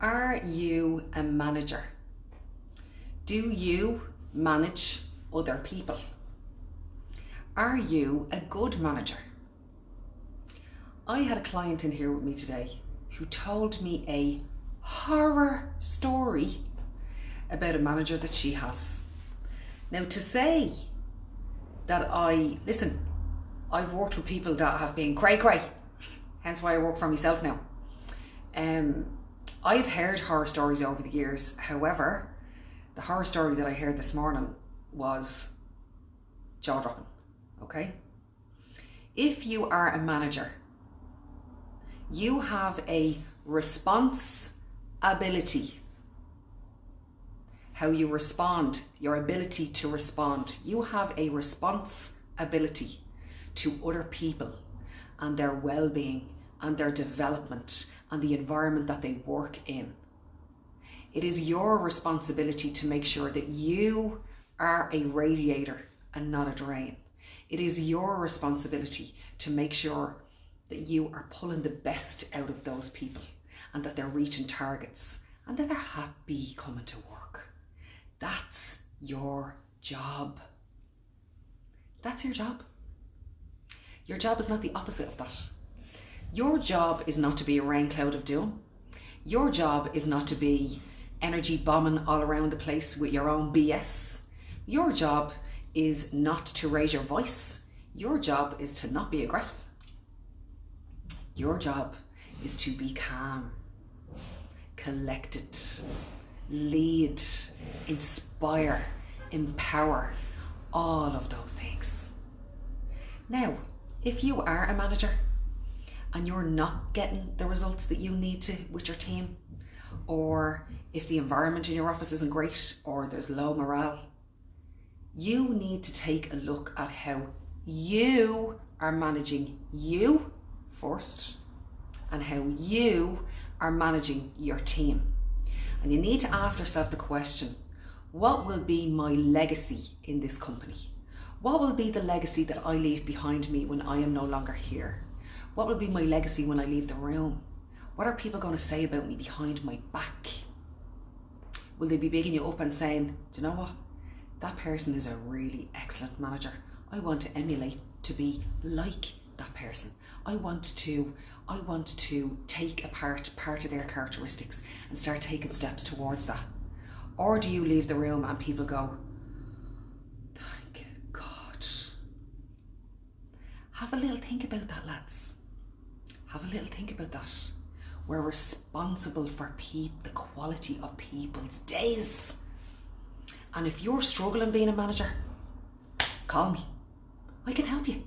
Are you a manager? Do you manage other people? Are you a good manager? I had a client in here with me today who told me a horror story about a manager that she has. Now, to say that I've worked with people that have been cray, hence why I work for myself now. I've heard horror stories over the years. However, the horror story that I heard this morning was jaw-dropping, okay? If you are a manager, you have a responsibility. How you respond, your ability to respond. You have a responsibility to other people and their well-being and their development and the environment that they work in. It is your responsibility to make sure that you are a radiator and not a drain. It is your responsibility to make sure that you are pulling the best out of those people and that they're reaching targets and that they're happy coming to work. That's your job. That's your job. Your job is not the opposite of that. Your job is not to be a rain cloud of doom. Your job is not to be energy bombing all around the place with your own BS. Your job is not to raise your voice. Your job is to not be aggressive. Your job is to be calm, collected, lead, inspire, empower, all of those things. Now, if you are a manager and you're not getting the results that you need to with your team, or if the environment in your office isn't great or there's low morale, you need to take a look at how you are managing you first and how you are managing your team. And you need to ask yourself the question, what will be my legacy in this company? What will be the legacy that I leave behind me when I am no longer here? What will be my legacy when I leave the room? What are people going to say about me behind my back? Will they be bigging you up and saying, do you know what? That person is a really excellent manager. I want to emulate to be like that person. I want to take apart part of their characteristics and start taking steps towards that. Or do you leave the room and people go, thank God. Have a little think about that, lads. Have a little think about that. We're responsible for the quality of people's days. And if you're struggling being a manager, call me. I can help you.